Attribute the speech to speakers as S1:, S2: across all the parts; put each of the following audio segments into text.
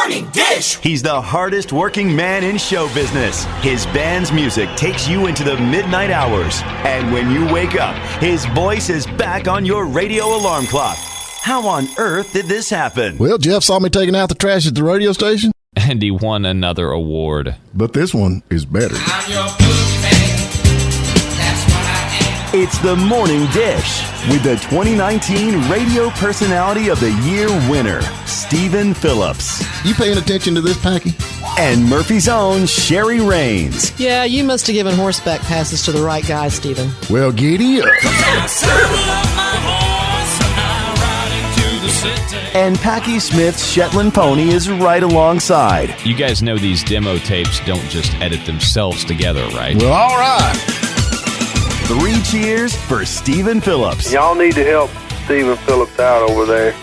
S1: Morning Dish.
S2: He's the hardest working man in show business. His band's music takes you into the midnight hours. And when you wake up, his voice is back on your radio alarm clock. How on earth did this happen?
S3: Well, Jeff saw me taking out the trash at the radio station.
S4: And he won another award.
S3: But this one is better.
S1: I'm your boogeyman. That's what I am.
S2: It's the Morning Dish with the 2019 Radio Personality of the Year winner, Stephen Phillips.
S3: You paying attention to this, Packy?
S2: And Murphy's own Sherry Raines.
S5: Yeah, you must have given horseback passes to the right guy, Stephen.
S3: Well, giddy up.
S2: And Packy Smith's Shetland pony is right alongside.
S4: You guys know these demo tapes don't just edit themselves together, right?
S3: Well, all right.
S2: 3 cheers for Stephen Phillips.
S6: Y'all need to help Stephen Phillips out over there.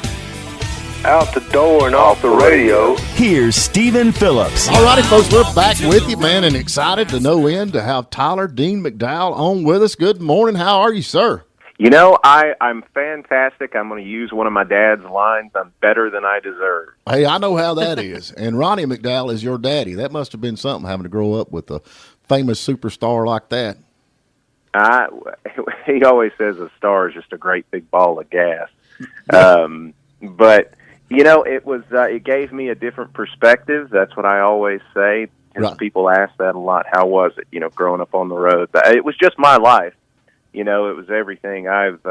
S6: Out the door and off the radio.
S2: Here's Stephen Phillips.
S3: All righty, folks, we're back with you, man, and excited to no end to have Tyler Dean McDowell on with us. Good morning. How are you, sir?
S6: You know, I'm fantastic. I'm going to use one of my dad's lines. I'm better than I deserve.
S3: Hey, I know how that is. And Ronnie McDowell is your daddy. That must have been something, having to grow up with a famous superstar like that.
S6: He always says a star is just a great big ball of gas. But, you know, it gave me a different perspective. That's what I always say.
S3: Right.
S6: People ask that a lot. How was it, you know, growing up on the road? It was just my life. You know, it was everything I've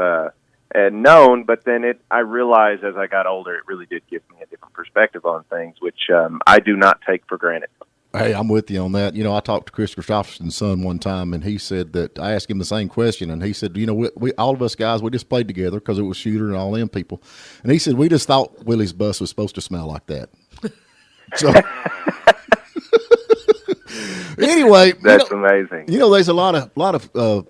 S6: known, but then I realized as I got older, it really did give me a different perspective on things, which I do not take for granted.
S3: Hey, I'm with you on that. You know, I talked to Chris Christopherson's son one time, and he said that I asked him the same question, and he said, you know, we all of us guys, we just played together because it was Shooter and all them people. And he said, we just thought Willie's bus was supposed to smell like that. So... Anyway,
S6: that's amazing.
S3: You know, there's a lot of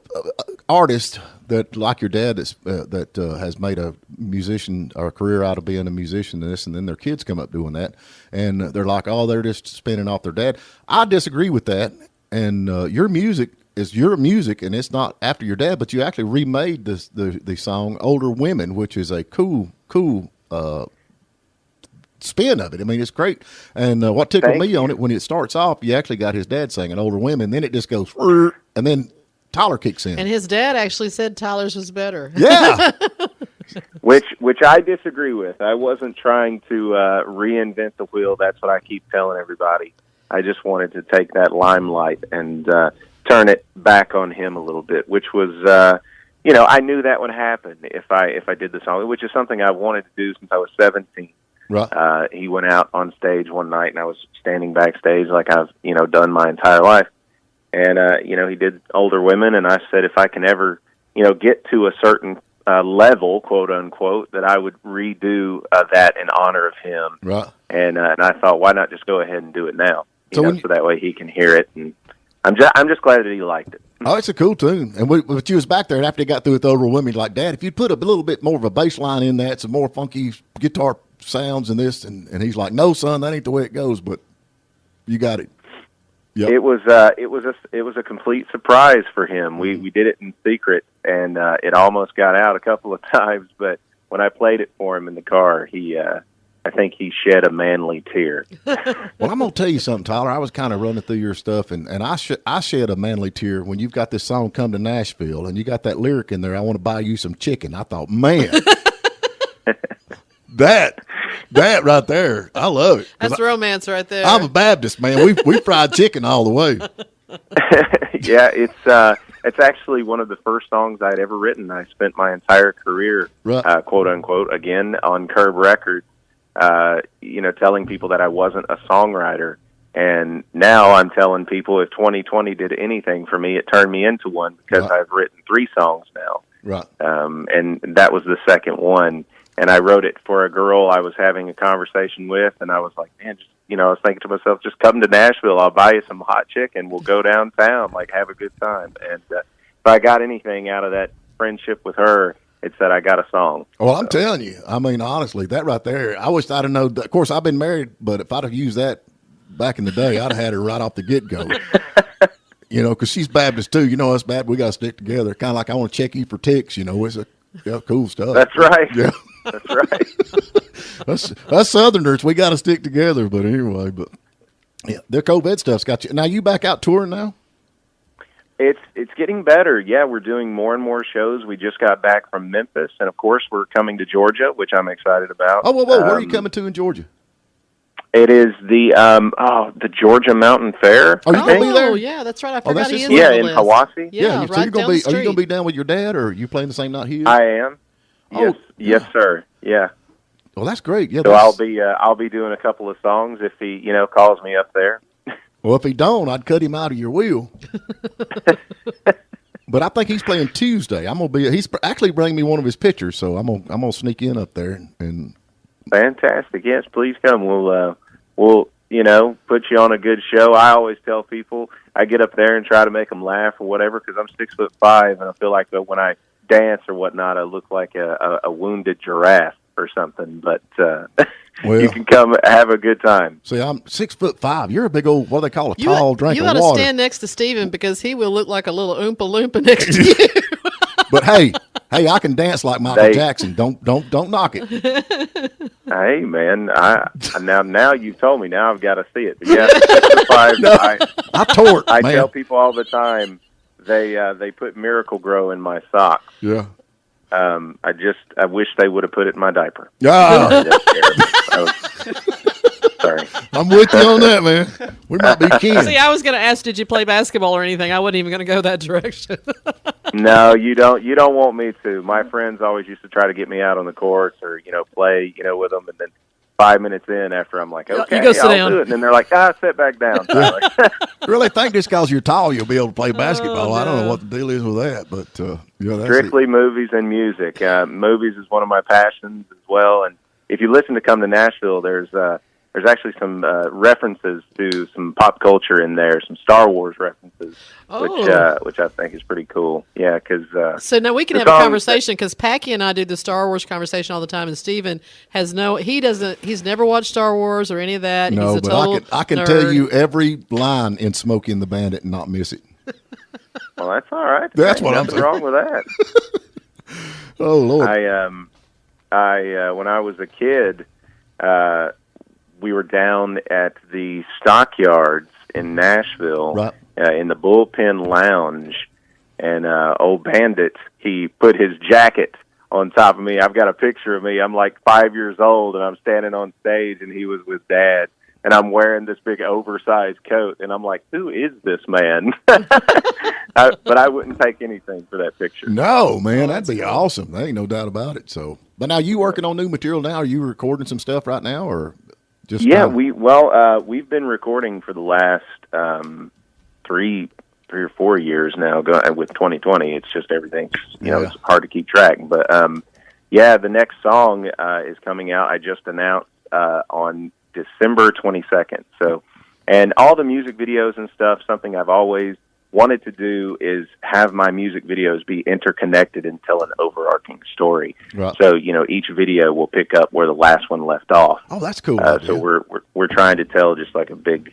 S3: artists that, like your dad, that has made a musician or a career out of being a musician and this, and then their kids come up doing that, and they're like, oh, they're just spinning off their dad. I disagree with that. And your music is your music, and it's not after your dad, but you actually remade the song "Older Women," which is a cool spin of it. I mean, it's great. And what tickled me on it, when it starts off, you actually got his dad singing "Older Women," then it just goes, and then Tyler kicks in.
S5: And his dad actually said Tyler's was better.
S3: Yeah.
S6: Which I disagree with. I wasn't trying to reinvent the wheel. That's what I keep telling everybody. I just wanted to take that limelight and turn it back on him a little bit, which was, you know, I knew that would happen if I did the song, which is something I wanted to do since I was 17.
S3: Right.
S6: He went out on stage one night, and I was standing backstage like I've, you know, done my entire life. And, you know, he did Older Women, and I said if I can ever, you know, get to a certain level, quote unquote, that I would redo that in honor of him.
S3: Right.
S6: And I thought, why not just go ahead and do it now? So that way he can hear it. And I'm just glad that he liked it.
S3: Oh, it's a cool tune. And but you was back there, and after he got through with Older Women, like, Dad, if you'd put a little bit more of a bass line in that, some more funky guitar sounds and this, and he's like, no, son, that ain't the way it goes, but you got it. Yep. It was
S6: a complete surprise for him. We did it in secret, and it almost got out a couple of times, but when I played it for him in the car, I think he shed a manly tear.
S3: Well, I'm going to tell you something, Tyler. I was kind of running through your stuff, and I shed a manly tear when you've got this song, Come to Nashville, and you got that lyric in there, I want to buy you some chicken. I thought, man, that right there, I love it.
S5: That's romance right there.
S3: I'm a Baptist, man. We fried chicken all the way.
S6: Yeah, it's actually one of the first songs I'd ever written. I spent my entire career,
S3: right.
S6: Quote unquote, again on Curb Records, you know, telling people that I wasn't a songwriter. And now I'm telling people if 2020 did anything for me, it turned me into one, because
S3: right.
S6: I've written 3 songs now.
S3: Right.
S6: And that was the second one. And I wrote it for a girl I was having a conversation with, and I was like, man, just, you know, I was thinking to myself, just come to Nashville. I'll buy you some hot chicken. We'll go downtown, like, have a good time. And if I got anything out of that friendship with her, it's that I got a song.
S3: Well, I'm telling you, I mean, honestly, that right there, I wish I'd have known. Of course, I've been married, but if I'd have used that back in the day, I'd have had her right off the get-go. You know, because she's Baptist, too. You know us Baptists, we got to stick together. Kind of like I want to check you for ticks, you know. It's cool stuff.
S6: That's right.
S3: Yeah.
S6: That's right.
S3: Us Southerners, we got to stick together. But anyway, yeah, the COVID stuff's got you. Now you back out touring now?
S6: It's getting better. Yeah, we're doing more and more shows. We just got back from Memphis, and of course, we're coming to Georgia, which I'm excited about.
S3: Oh, whoa! Where are you coming to in Georgia?
S6: It is the Georgia Mountain Fair.
S3: Are you going to be there?
S5: Oh, yeah, that's right. I forgot
S3: that's
S5: he
S3: just
S5: is
S3: right.
S6: Yeah,
S5: on the
S6: in
S5: list.
S6: Hiwassee.
S5: Yeah,
S3: so
S5: right
S3: you're gonna
S5: down
S3: be.
S5: the
S3: Are you going to
S5: street.
S3: be down with your dad, or are you playing the same night he is?
S6: I am. Yes,
S3: Oh,
S6: yes, sir. Yeah.
S3: Well, that's great. Yeah.
S6: So
S3: that's-
S6: I'll be doing a couple of songs if he calls me up there.
S3: Well, if he don't, I'd cut him out of your wheel. But I think he's playing Tuesday. I'm gonna be. He's actually bringing me one of his pictures, so I'm gonna sneak in up there and.
S6: Fantastic. Yes, please come. We'll put you on a good show. I always tell people I get up there and try to make them laugh or whatever because I'm 6'5" and I feel like when I dance or whatnot, I look like a wounded giraffe or something. But
S3: Well,
S6: you can come have a good time.
S3: See, I'm 6'5". You're a big old what do they call a
S5: You
S3: tall drink
S5: you
S3: of
S5: ought to
S3: water.
S5: stand next to Steven because he will look like a little Oompa Loompa next to you.
S3: But hey, I can dance like Michael Jackson. Don't knock it.
S6: Hey man, now you've told me. Now I've got to see it. But yeah, 6'5".
S3: I tore it,
S6: I
S3: man.
S6: tell people all the time they put Miracle Grow in my socks.
S3: Yeah.
S6: I wish they would have put it in my diaper.
S3: Ah,
S6: Sorry.
S3: I'm with you on that, man. We might be kin.
S5: See, I was going to ask, did you play basketball or anything? I wasn't even going to go that direction.
S6: No, you don't. You don't want me to. My friends always used to try to get me out on the courts or play with them, and then 5 minutes in, after I'm like, okay,
S5: go sit
S6: I'll
S5: down.
S6: do it, and then they're like, sit back down. So I'm like,
S3: Really think just because you're tall, you'll be able to play basketball. I don't know what the deal is with that, but that's
S6: strictly
S3: it.
S6: movies and music. Movies is one of my passions as well, and if you listen to Come to Nashville, there's actually some references to some pop culture in there, some Star Wars references, which I think is pretty cool. Yeah, because
S5: So now we can have a conversation because Packy and I do the Star Wars conversation all the time, and Steven he's never watched Star Wars or any of that.
S3: No,
S5: He's a
S3: but
S5: total
S3: I can
S5: nerd.
S3: tell you every line in Smokey and the Bandit and not miss it.
S6: well, that's all right.
S3: That's what I'm
S6: Nothing
S3: saying.
S6: wrong with that.
S3: Oh Lord.
S6: I when I was a kid, we were down at the Stockyards in Nashville,
S3: Right.
S6: In the Bullpen Lounge, and old Bandit, he put his jacket on top of me. I've got a picture of me. I'm like 5 years old, and I'm standing on stage, and he was with Dad, and I'm wearing this big oversized coat, and I'm like, who is this man? But I wouldn't take anything for that picture.
S3: No, man, that'd be awesome. There ain't no doubt about it. So, but now you working on new material now? Are you recording some stuff right now, or just
S6: Yeah, we've been recording for the last 3 or 4 years now. With 2020, it's just everything. It's hard to keep track. But the next song is coming out. I just announced on December 22nd. So, and all the music videos and stuff. Something I've always wanted to do is have my music videos be interconnected and tell an overarching story.
S3: Right.
S6: So, each video will pick up where the last one left off.
S3: Oh, that's cool.
S6: So we're trying to tell just like a big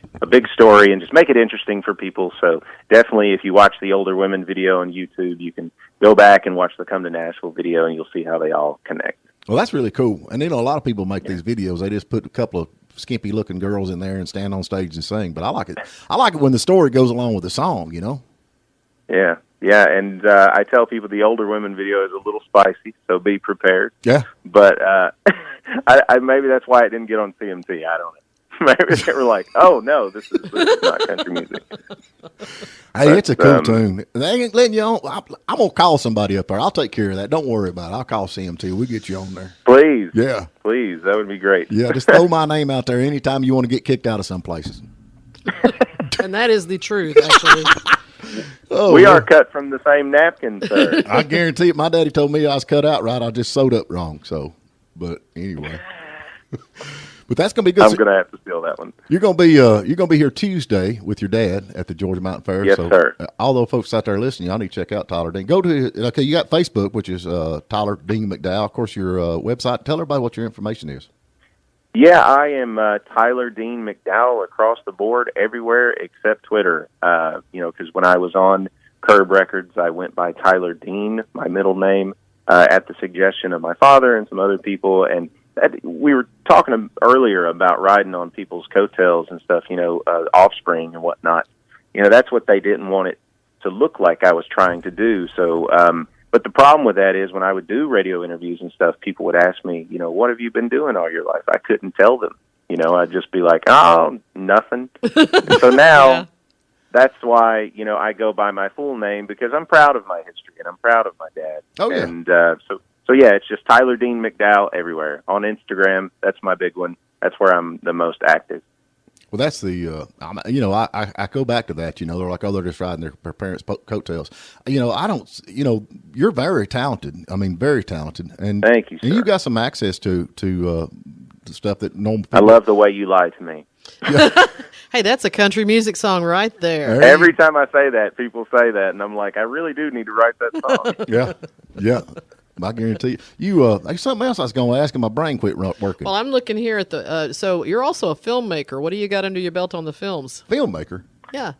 S6: story and just make it interesting for people. So definitely, if you watch the Older Women video on YouTube, you can go back and watch the Come to Nashville video, and you'll see how they all connect.
S3: Well, that's really cool. And a lot of people make these videos. They just put a couple of skimpy looking girls in there and stand on stage and sing. But I like it. I like it when the story goes along with the song.
S6: Yeah. Yeah, and I tell people the Older Women video is a little spicy, so be prepared.
S3: Yeah.
S6: But I maybe that's why it didn't get on CMT. I don't know. Maybe they were like, "Oh no, this is not country music."
S3: Hey, it's a cool tune. They ain't letting you on. I'm gonna call somebody up there. I'll take care of that. Don't worry about it. I'll call CMT. We'll get you on there.
S6: Please,
S3: Yeah.
S6: please, that would be great.
S3: Yeah. Just throw my name out there anytime you want to get kicked out of some places.
S5: And that is the truth, actually.
S3: Oh,
S6: We
S3: yeah.
S6: are cut from the same napkin, sir.
S3: I guarantee it. My daddy told me I was cut out right. I just sewed up wrong. So, but anyway. But that's gonna be good.
S6: I'm going to have to steal that one.
S3: You're gonna be here Tuesday with your dad at the Georgia Mountain Fair.
S6: Yes, sir.
S3: All those folks out there listening, y'all need to check out Tyler Dean. Go to you got Facebook, which is Tyler Dean McDowell. Of course, your website. Tell everybody what your information is.
S6: Yeah, I am Tyler Dean McDowell across the board, everywhere except Twitter. Because when I was on Curb Records, I went by Tyler Dean, my middle name. at the suggestion of my father and some other people. And we were talking earlier about riding on people's coattails and stuff, Offspring and whatnot. That's what they didn't want it to look like I was trying to do. So, but the problem with that is when I would do radio interviews and stuff, people would ask me, what have you been doing all your life? I couldn't tell them. I'd just be like, oh, nothing. So now
S5: Yeah.
S6: that's why, I go by my full name because I'm proud of my history and I'm proud of my dad.
S3: Oh, yeah.
S6: And so yeah, it's just Tyler Dean McDowell everywhere. On Instagram, that's my big one. That's where I'm the most active.
S3: Well, that's the, I go back to that, they're like, oh, they're just riding their parents' coattails. I don't, you're very talented. I mean, very talented. And
S6: Thank you, sir.
S3: And you got some access to stuff that normal people.
S6: I love the way you lie to me.
S5: Hey, that's a country music song right there.
S6: Every time I say that, people say that, and I'm like, I really do need to write that song.
S3: Yeah. I guarantee you. There's something else I was going to ask, and my brain quit working.
S5: Well, I'm looking here at the. So you're also a filmmaker. What do you got under your belt on the films?
S3: Filmmaker.
S5: Yeah.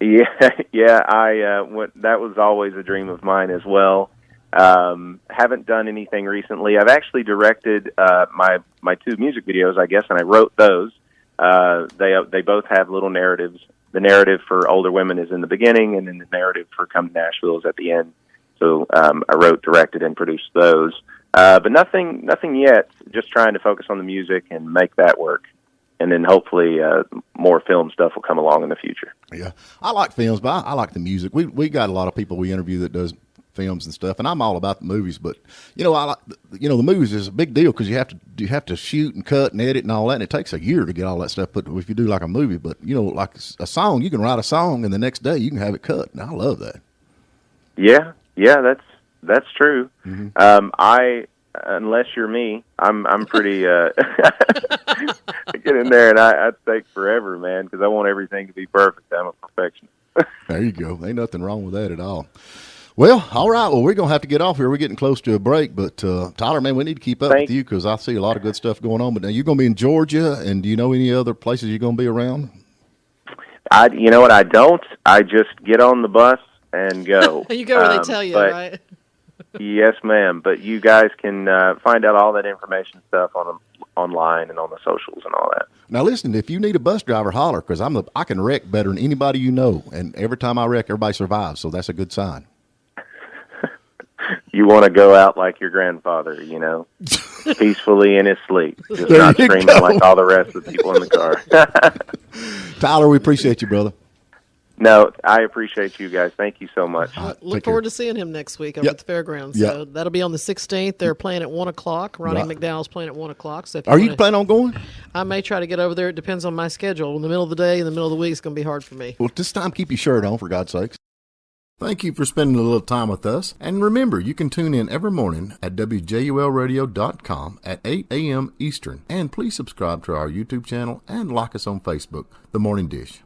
S6: Yeah. That was always a dream of mine as well. Haven't done anything recently. I've actually directed my two music videos, I guess, and I wrote those. They both have little narratives. The narrative for Older Women is in the beginning, and then the narrative for Come to Nashville is at the end. So I wrote, directed, and produced those. But nothing yet. Just trying to focus on the music and make that work. And then hopefully more film stuff will come along in the future.
S3: Yeah, I like films, but I like the music. We got a lot of people we interview that does films and stuff, and I'm all about the movies. But I like the movies is a big deal because you have to shoot and cut and edit and all that, and it takes a year to get all that stuff put. If you do like a movie, but like a song, you can write a song and the next day you can have it cut, and I love that.
S6: Yeah, that's true.
S3: Mm-hmm.
S6: Unless you're me, I'm pretty get in there and I take forever, man, because I want everything to be perfect. I'm a perfectionist.
S3: There you go. Ain't nothing wrong with that at all. Well, all right. Well, we're going to have to get off here. We're getting close to a break. But, Tyler, man, we need to keep up with you because I see a lot of good stuff going on. But now you're going to be in Georgia, and do you know any other places you're going to be around?
S6: You know what? I don't. I just get on the bus and go.
S5: You go where they tell you, right?
S6: Yes, ma'am. But you guys can find out all that information stuff online and on the socials and all that.
S3: Now, listen, if you need a bus driver, holler, because I can wreck better than anybody you know. And every time I wreck, everybody survives. So that's a good sign.
S6: You want to go out like your grandfather, peacefully in his sleep, just not screaming like all the rest of the people in the car.
S3: Tyler, we appreciate you, brother.
S6: No, I appreciate you guys. Thank you so much.
S5: Look forward to seeing him next week over at the fairgrounds.
S3: Yep.
S5: So that'll be on the 16th. They're playing at 1 o'clock. Ronnie McDowell's playing at 1 o'clock. So
S3: Are you planning on going?
S5: I may try to get over there. It depends on my schedule. In the middle of the day, in the middle of the week, it's going to be hard for me.
S3: Well, this time keep your shirt on, for God's sakes. Thank you for spending a little time with us. And remember, you can tune in every morning at WJULradio.com at 8 a.m. Eastern. And please subscribe to our YouTube channel and like us on Facebook, The Morning Dish.